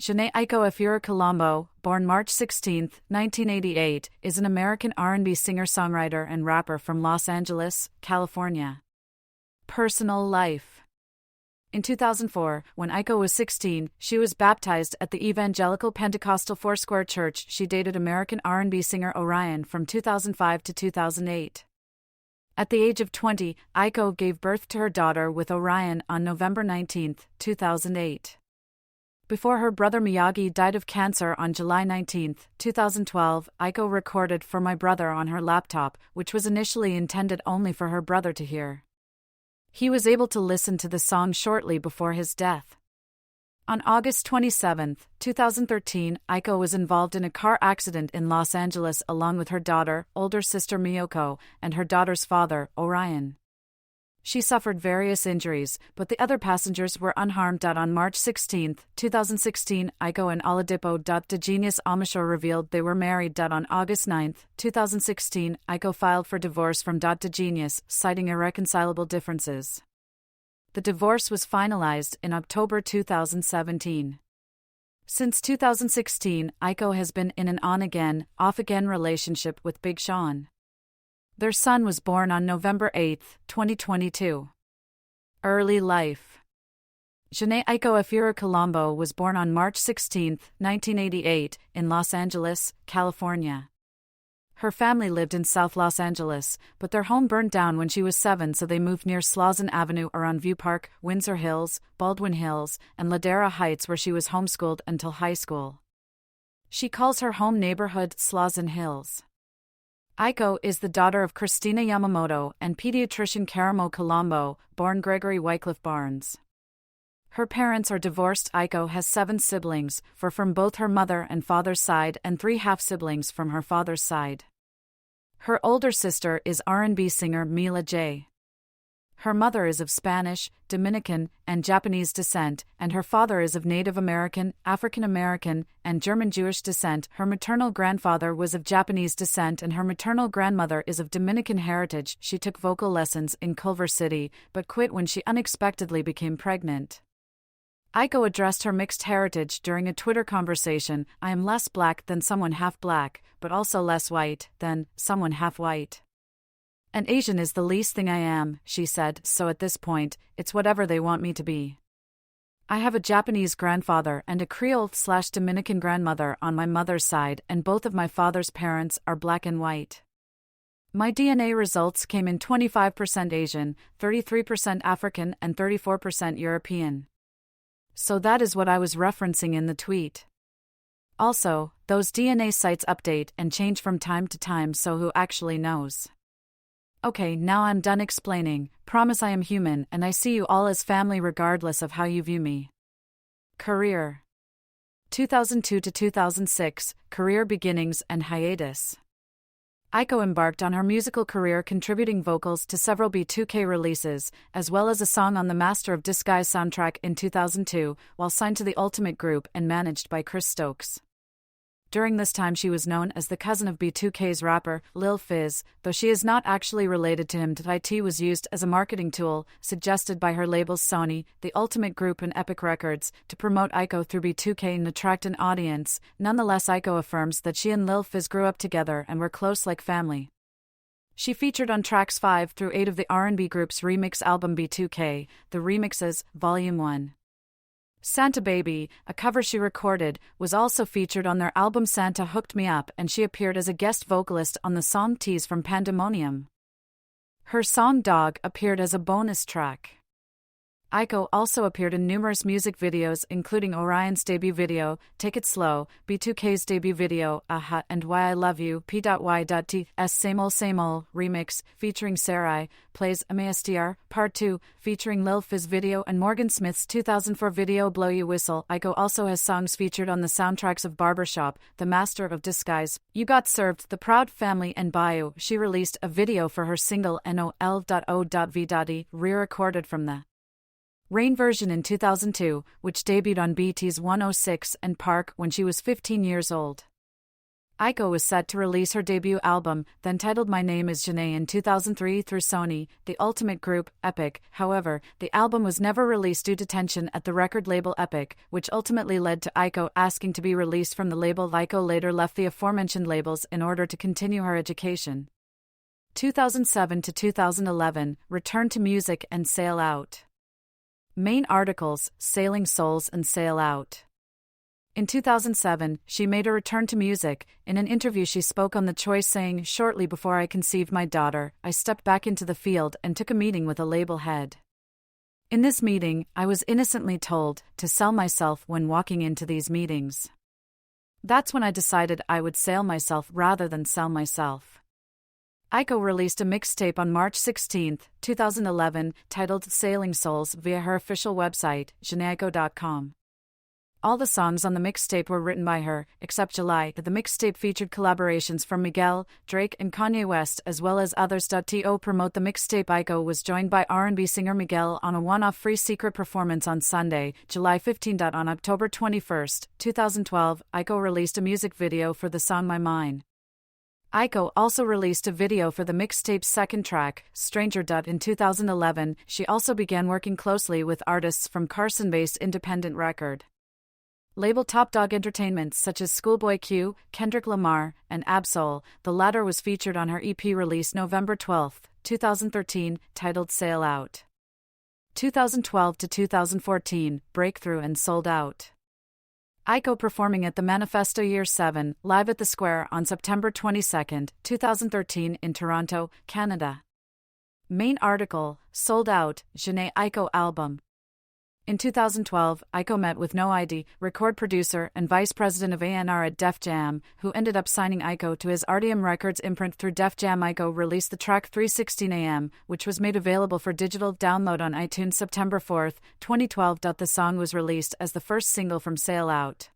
Jhené Aiko Efuru Chilombo, born March 16, 1988, is an American R&B singer-songwriter and rapper from Los Angeles, California. Personal life. In 2004, when Aiko was 16, she was baptized at the Evangelical Pentecostal Foursquare Church. She dated American R&B singer Orion from 2005 to 2008. At the age of 20, Aiko gave birth to her daughter with Orion on November 19, 2008. Before her brother Miyagi died of cancer on July 19, 2012, Aiko recorded For My Brother on her laptop, which was initially intended only for her brother to hear. He was able to listen to the song shortly before his death. On August 27, 2013, Aiko was involved in a car accident in Los Angeles along with her daughter, older sister Miyoko, and her daughter's father, Orion. She suffered various injuries, but the other passengers were unharmed. On March 16, 2016, Aiko and Oladipo DeGenius Omisho revealed they were married. On August 9, 2016, Aiko filed for divorce from DeGenius, citing irreconcilable differences. The divorce was finalized in October 2017. Since 2016, Aiko has been in an on-again, off-again relationship with Big Sean. Their son was born on November 8, 2022. Early life. Jhené Aiko Efuru Chilombo was born on March 16, 1988, in Los Angeles, California. Her family lived in South Los Angeles, but their home burned down when she was 7, so they moved near Slauson Avenue around View Park, Windsor Hills, Baldwin Hills, and Ladera Heights, where she was homeschooled until high school. She calls her home neighborhood Slauson Hills. Aiko is the daughter of Christina Yamamoto and pediatrician Karamo Chilombo, born Gregory Wycliffe Barnes. Her parents are divorced. Aiko has 7 siblings, 4 from both her mother and father's side and 3 half-siblings from her father's side. Her older sister is R&B singer Mila J. Her mother is of Spanish, Dominican, and Japanese descent, and her father is of Native American, African American, and German Jewish descent. Her maternal grandfather was of Japanese descent and her maternal grandmother is of Dominican heritage. She took vocal lessons in Culver City, but quit when she unexpectedly became pregnant. Aiko addressed her mixed heritage during a Twitter conversation. I am less black than someone half black, but also less white than someone half white. And Asian is the least thing I am, she said, so at this point, it's whatever they want me to be. I have a Japanese grandfather and a Creole/Dominican grandmother on my mother's side, and both of my father's parents are black and white. My DNA results came in 25% Asian, 33% African, and 34% European. So that is what I was referencing in the tweet. Also, those DNA sites update and change from time to time, so who actually knows? Okay, now I'm done explaining. Promise I am human and I see you all as family regardless of how you view me. Career. 2002 to 2006, career beginnings and hiatus. Aiko embarked on her musical career contributing vocals to several B2K releases, as well as a song on the Master of Disguise soundtrack in 2002, while signed to the Ultimate Group and managed by Chris Stokes. During this time she was known as the cousin of B2K's rapper, Lil Fizz, though she is not actually related to him. IT was used as a marketing tool, suggested by her labels Sony, the Ultimate Group and Epic Records, to promote Aiko through B2K and attract an audience. Nonetheless, Aiko affirms that she and Lil Fizz grew up together and were close like family. She featured on tracks 5 through 8 of the R&B group's remix album B2K, the remixes, Volume 1. Santa Baby, a cover she recorded, was also featured on their album Santa Hooked Me Up, and she appeared as a guest vocalist on the song Tease from Pandemonium. Her song Dog appeared as a bonus track. Aiko also appeared in numerous music videos including Orion's debut video, Take It Slow, B2K's debut video, Aha, and Why I Love You, P.Y.T's Same Ol' remix, featuring Sarai, Plays MASTR, Part 2, featuring Lil Fizz video and Morgan Smith's 2004 video Blow You Whistle. Aiko also has songs featured on the soundtracks of Barbershop, The Master of Disguise, You Got Served, The Proud Family, and Bayou. She released a video for her single NOL.O.V. re-recorded from the Rain version in 2002, which debuted on BET's 106 and Park when she was 15 years old. Aiko was set to release her debut album, then titled My Name is Jhené, in 2003 through Sony, the ultimate group, Epic. However, the album was never released due to tension at the record label Epic, which ultimately led to Aiko asking to be released from the label. Aiko later left the aforementioned labels in order to continue her education. 2007 to 2011, Return to Music and Sail Out. Main articles, Sailing Souls and Sail Out. In 2007, she made a return to music. In an interview she spoke on the choice, saying, "Shortly before I conceived my daughter, I stepped back into the field and took a meeting with a label head. In this meeting, I was innocently told to sell myself when walking into these meetings. That's when I decided I would sail myself rather than sell myself." Aiko released a mixtape on March 16, 2011, titled Sailing Souls via her official website, jheneaiko.com. All the songs on the mixtape were written by her, except July. The mixtape featured collaborations from Miguel, Drake, and Kanye West, as well as others. To promote the mixtape, Aiko was joined by R&B singer Miguel on a one-off free secret performance on Sunday, July 15. On October 21, 2012, Aiko released a music video for the song My Mine. Aiko also released a video for the mixtape's second track, Stranger. In 2011, she also began working closely with artists from Carson-based independent record label Top Dog Entertainment such as Schoolboy Q, Kendrick Lamar, and Ab-Soul. The latter was featured on her EP released November 12, 2013, titled Sail Out. 2012 to 2014, Breakthrough and Sold Out. Aiko performing at the Manifesto Year 7, live at the Square on September 22, 2013 in Toronto, Canada. Main article, Sold Out, Jhené Aiko album. In 2012, Aiko met with No ID, record producer and vice president of A&R at Def Jam, who ended up signing Aiko to his RDM Records imprint through Def Jam. Aiko released the track 3:16 a.m., which was made available for digital download on iTunes September 4, 2012. The song was released as the first single from Sail Out.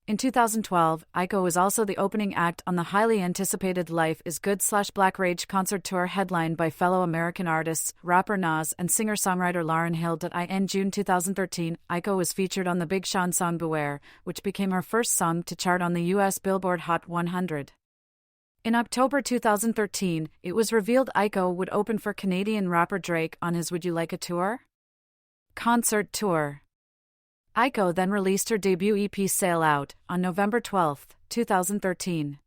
In 2012, Aiko was also the opening act on the highly anticipated Life is Good/Black Rage concert tour headlined by fellow American artists, rapper Nas and singer-songwriter Lauryn Hill. In June 2013, Aiko was featured on the Big Sean song Beware, which became her first song to chart on the U.S. Billboard Hot 100. In October 2013, it was revealed Aiko would open for Canadian rapper Drake on his Would You Like a Tour? concert tour. Aiko then released her debut EP Sail Out on November 12, 2013.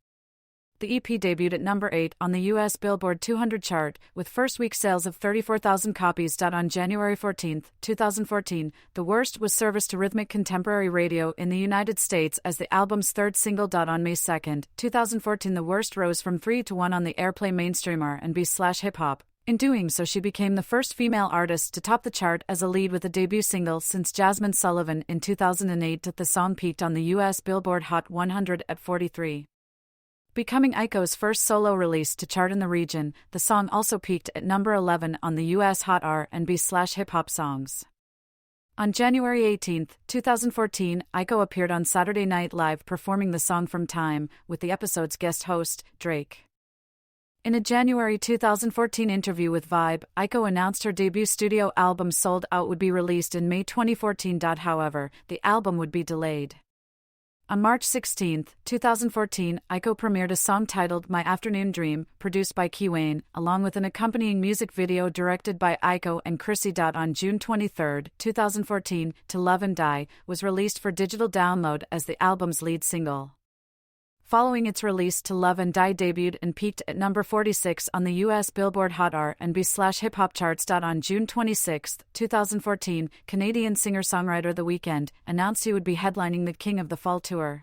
The EP debuted at number 8 on the US Billboard 200 chart, with first-week sales of 34,000 copies. On January 14, 2014, The Worst was serviced to rhythmic contemporary radio in the United States as the album's third single. On May 2, 2014, The Worst rose from 3 to 1 on the Airplay mainstream R&B/hip-hop. In doing so, she became the first female artist to top the chart as a lead with a debut single since Jasmine Sullivan in 2008. The song peaked on the US Billboard Hot 100 at 43. Becoming Aiko's first solo release to chart in the region, the song also peaked at number 11 on the US Hot R&B/hip-hop songs. On January 18, 2014, Aiko appeared on Saturday Night Live performing the song From Time, with the episode's guest host, Drake. In a January 2014 interview with Vibe, Aiko announced her debut studio album Sold Out would be released in May 2014. However, the album would be delayed. On March 16, 2014, Aiko premiered a song titled My Afternoon Dream, produced by Key Wayne, along with an accompanying music video directed by Aiko and Chrissy. On June 23, 2014, To Love and Die was released for digital download as the album's lead single. Following its release, To Love and Die debuted and peaked at number 46 on the US Billboard Hot R&B/hip-hop charts. On June 26, 2014, Canadian singer-songwriter The Weeknd announced he would be headlining the King of the Fall tour.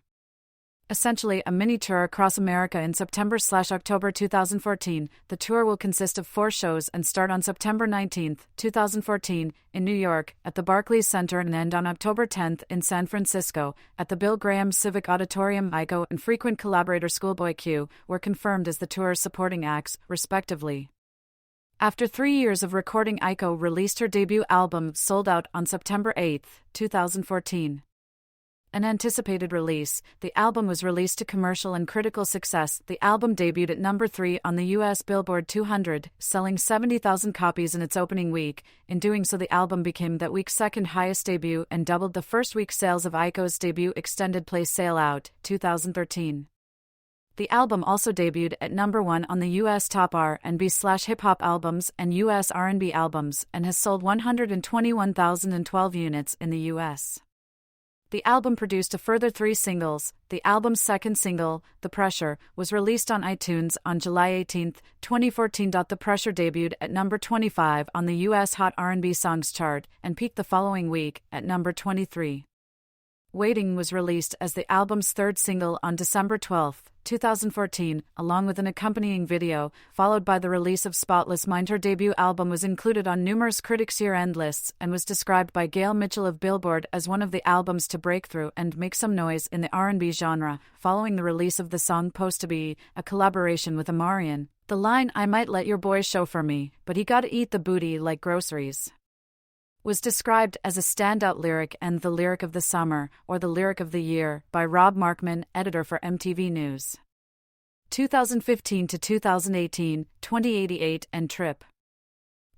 Essentially a mini tour across America in September/October 2014, the tour will consist of 4 shows and start on September 19, 2014, in New York, at the Barclays Center and end on October 10 in San Francisco, at the Bill Graham Civic Auditorium. Aiko and frequent collaborator Schoolboy Q were confirmed as the tour's supporting acts, respectively. After 3 years of recording, Aiko released her debut album Sold Out on September 8, 2014. An anticipated release, the album was released to commercial and critical success. The album debuted at number 3 on the US Billboard 200, selling 70,000 copies in its opening week. In doing so, the album became that week's second highest debut and doubled the first week sales of Aiko's debut extended play Sail Out, 2013. The album also debuted at number 1 on the US Top R&B/Hip-Hop Albums and US R&B Albums and has sold 121,012 units in the US. The album produced a further 3 singles. The album's second single, The Pressure, was released on iTunes on July 18, 2014. The Pressure debuted at number 25 on the US Hot R&B Songs chart and peaked the following week at number 23. Waiting was released as the album's third single on December 12, 2014, along with an accompanying video, followed by the release of Spotless Mind. Her debut album was included on numerous critics' year-end lists and was described by Gail Mitchell of Billboard as one of the albums to break through and make some noise in the R&B genre, following the release of the song Supposed to Be, a collaboration with Amarian. The line, "I might let your boy chauffeur me, but he gotta eat the booty like groceries," was described as a standout lyric and the lyric of the summer, or the lyric of the year, by Rob Markman, editor for MTV News. 2015 to 2018, 2088 and Trip.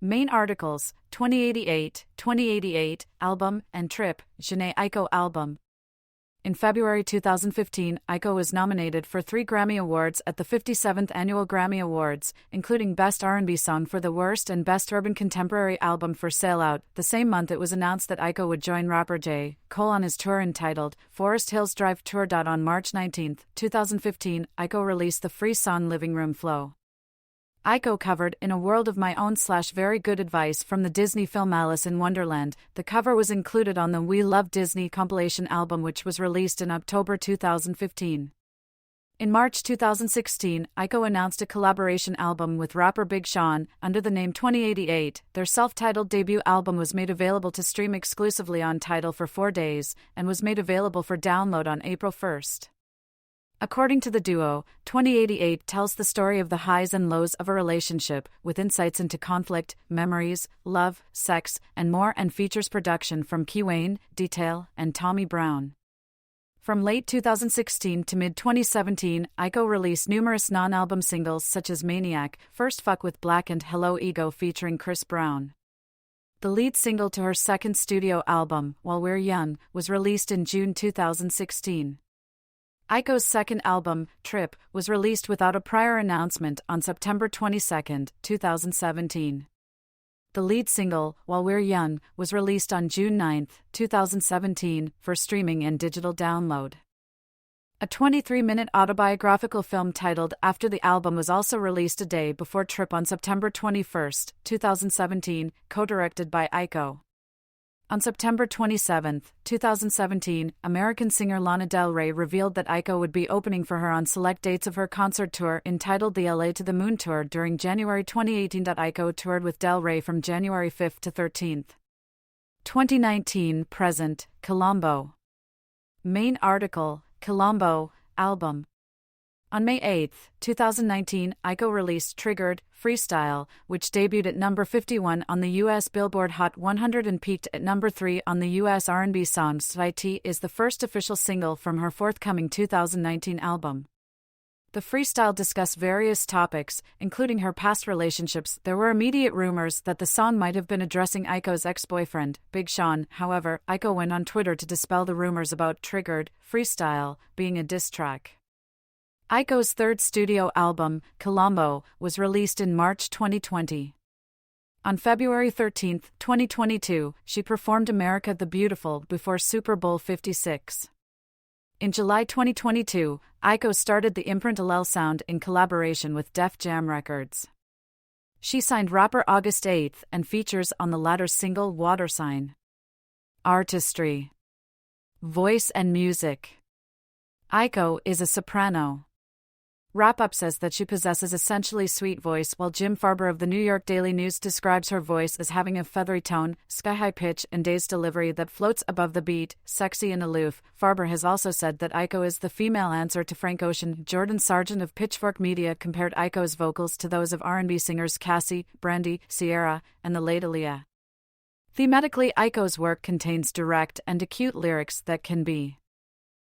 Main articles: 2088 album and Trip, Jhené Aiko album. In February 2015, Aiko was nominated for 3 Grammy Awards at the 57th Annual Grammy Awards, including Best R&B Song for the Worst and Best Urban Contemporary Album for Sail Out. The same month it was announced that Aiko would join rapper J. Cole on his tour entitled Forest Hills Drive Tour. On March 19, 2015, Aiko released the free song Living Room Flow. Aiko covered In a World of My Own / Very Good Advice from the Disney film Alice in Wonderland. The cover was included on the We Love Disney compilation album, which was released in October 2015. In March 2016, Aiko announced a collaboration album with rapper Big Sean under the name 2088. Their self-titled debut album was made available to stream exclusively on Tidal for 4 days and was made available for download on April 1. According to the duo, 2088 tells the story of the highs and lows of a relationship, with insights into conflict, memories, love, sex, and more, and features production from Key Wayne, Detail, and Tommy Brown. From late 2016 to mid-2017, Aiko released numerous non-album singles such as Maniac, First Fuck with Black, and Hello Ego featuring Chris Brown. The lead single to her second studio album, While We're Young, was released in June 2016. Aiko's second album, Trip, was released without a prior announcement on September 22, 2017. The lead single, While We're Young, was released on June 9, 2017, for streaming and digital download. A 23-minute autobiographical film titled After the Album was also released a day before Trip on September 21, 2017, co-directed by Aiko. On September 27, 2017, American singer Lana Del Rey revealed that Aiko would be opening for her on select dates of her concert tour entitled the LA to the Moon Tour during January 2018. Aiko toured with Del Rey from January 5 to 13. 2019 present, Chilombo. Main article, Chilombo, album. On May 8, 2019, Aiko released Triggered, Freestyle, which debuted at number 51 on the US Billboard Hot 100 and peaked at number 3 on the US R&B Songs chart. Is the first official single from her forthcoming 2019 album. The freestyle discussed various topics, including her past relationships. There were immediate rumors that the song might have been addressing Aiko's ex-boyfriend, Big Sean. However, Aiko went on Twitter to dispel the rumors about Triggered, Freestyle, being a diss track. Aiko's third studio album, Chilombo, was released in March 2020. On February 13, 2022, she performed America the Beautiful before Super Bowl 56. In July 2022, Aiko started the imprint Allel Sound in collaboration with Def Jam Records. She signed rapper August 8 and features on the latter's single Water Sign. Artistry. Voice and music. Aiko is a soprano. Wrap-Up says that she possesses essentially sweet voice, while Jim Farber of the New York Daily News describes her voice as having a feathery tone, sky-high pitch, and dazed delivery that floats above the beat, sexy and aloof. Farber has also said that Aiko is the female answer to Frank Ocean. Jordan Sargent of Pitchfork Media compared Aiko's vocals to those of R&B singers Cassie, Brandy, Sierra, and the late Aaliyah. Thematically, Aiko's work contains direct and acute lyrics that can be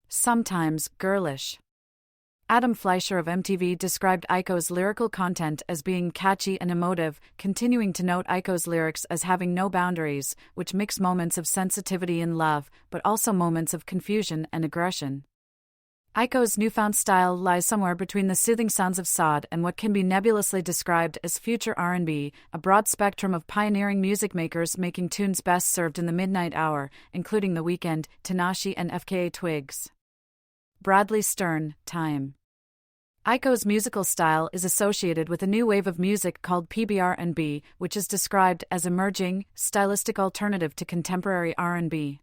sometimes girlish. Adam Fleischer of MTV described Aiko's lyrical content as being catchy and emotive, continuing to note Aiko's lyrics as having no boundaries, which mix moments of sensitivity and love, but also moments of confusion and aggression. Aiko's newfound style lies somewhere between the soothing sounds of Sod and what can be nebulously described as future R&B, a broad spectrum of pioneering music makers making tunes best served in the midnight hour, including The Weeknd, Tinashe and FKA Twigs. Bradley Stern, Time. Aiko's musical style is associated with a new wave of music called PBR&B, which is described as emerging, stylistic alternative to contemporary R&B.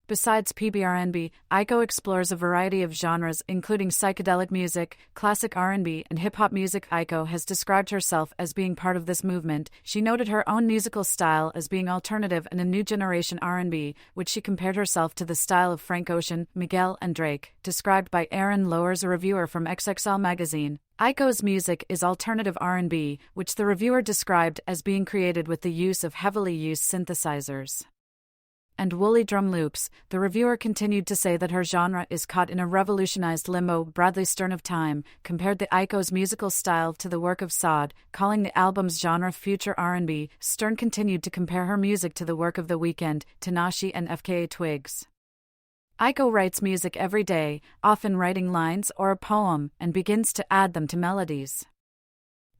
Besides PBR&B, Aiko explores a variety of genres including psychedelic music, classic R&B, and hip-hop music. Aiko has described herself as being part of this movement. She noted her own musical style as being alternative and a new generation R&B, which she compared herself to the style of Frank Ocean, Miguel, and Drake, described by Aaron Lowers, a reviewer from XXL magazine. Aiko's music is alternative R&B, which the reviewer described as being created with the use of heavily used synthesizers and woolly drum loops. The reviewer continued to say that her genre is caught in a revolutionized limbo. Bradley Stern of Time compared the Aiko's musical style to the work of Sod, calling the album's genre future R&B. Stern continued to compare her music to the work of The Weeknd, Tinashe and FKA Twigs. Aiko writes music every day, often writing lines or a poem, and begins to add them to melodies.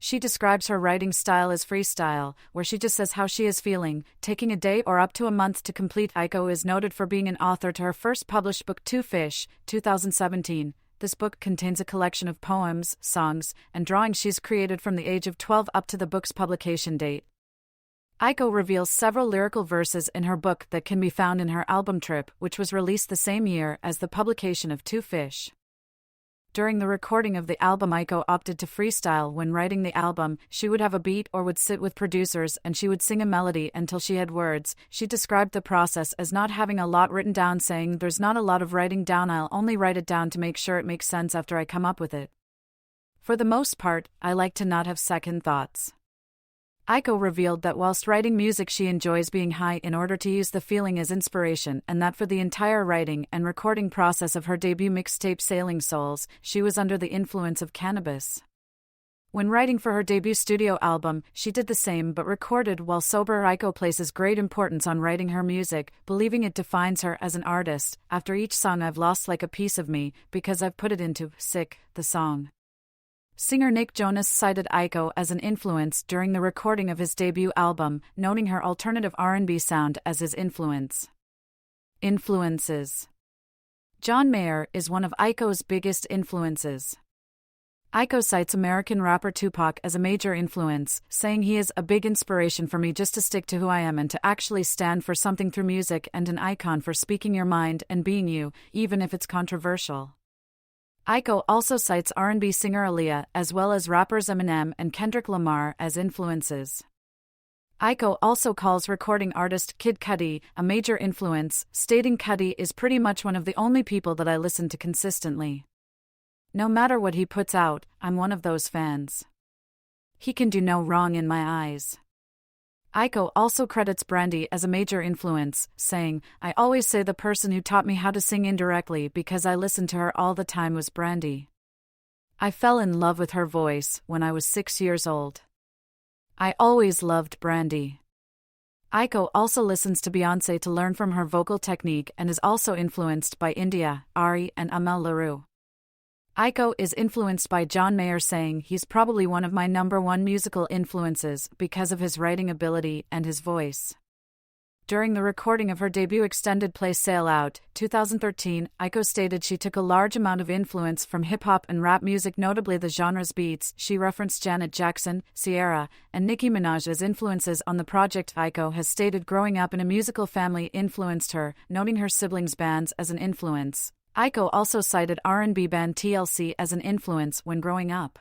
She describes her writing style as freestyle, where she just says how she is feeling, taking a day or up to a month to complete. Aiko is noted for being an author to her first published book, Two Fish, 2017. This book contains a collection of poems, songs, and drawings she's created from the age of 12 up to the book's publication date. Aiko reveals several lyrical verses in her book that can be found in her album Trip, which was released the same year as the publication of Two Fish. During the recording of the album, Aiko opted to freestyle. When writing the album, she would have a beat or would sit with producers and she would sing a melody until she had words. She described the process as not having a lot written down, saying, "There's not a lot of writing down, I'll only write it down to make sure it makes sense after I come up with it. For the most part, I like to not have second thoughts." Aiko revealed that whilst writing music she enjoys being high in order to use the feeling as inspiration, and that for the entire writing and recording process of her debut mixtape Sailing Souls, she was under the influence of cannabis. When writing for her debut studio album, she did the same but recorded while sober. Aiko places great importance on writing her music, believing it defines her as an artist. "After each song I've lost like a piece of me, because I've put it into Sick, the song." Singer Nick Jonas cited Aiko as an influence during the recording of his debut album, noting her alternative R&B sound as his influence. Influences. John Mayer is one of Aiko's biggest influences. Aiko cites American rapper Tupac as a major influence, saying he is a big inspiration for me just to stick to who I am and to actually stand for something through music, and an icon for speaking your mind and being you, even if it's controversial. Aiko also cites R&B singer Aaliyah as well as rappers Eminem and Kendrick Lamar as influences. Aiko also calls recording artist Kid Cudi a major influence, stating, "Cudi is pretty much one of the only people that I listen to consistently. No matter what he puts out, I'm one of those fans. He can do no wrong in my eyes." Aiko also credits Brandy as a major influence, saying, "I always say the person who taught me how to sing indirectly because I listened to her all the time was Brandy. I fell in love with her voice when I was 6 years old. I always loved Brandy." Aiko also listens to Beyoncé to learn from her vocal technique and is also influenced by India, Ari, and Amel Larue. Aiko is influenced by John Mayer, saying, "He's probably one of my #1 musical influences because of his writing ability and his voice." During the recording of her debut extended play Sail Out, 2013, Aiko stated she took a large amount of influence from hip-hop and rap music, notably the genre's beats. She referenced Janet Jackson, Ciara, and Nicki Minaj as influences on the project. Aiko has stated growing up in a musical family influenced her, noting her siblings' bands as an influence. Aiko also cited R&B band TLC as an influence when growing up.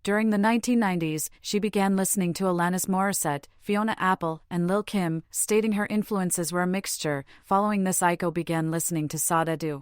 During the 1990s, she began listening to Alanis Morissette, Fiona Apple, and Lil' Kim, stating her influences were a mixture. Following this, Aiko began listening to Sade.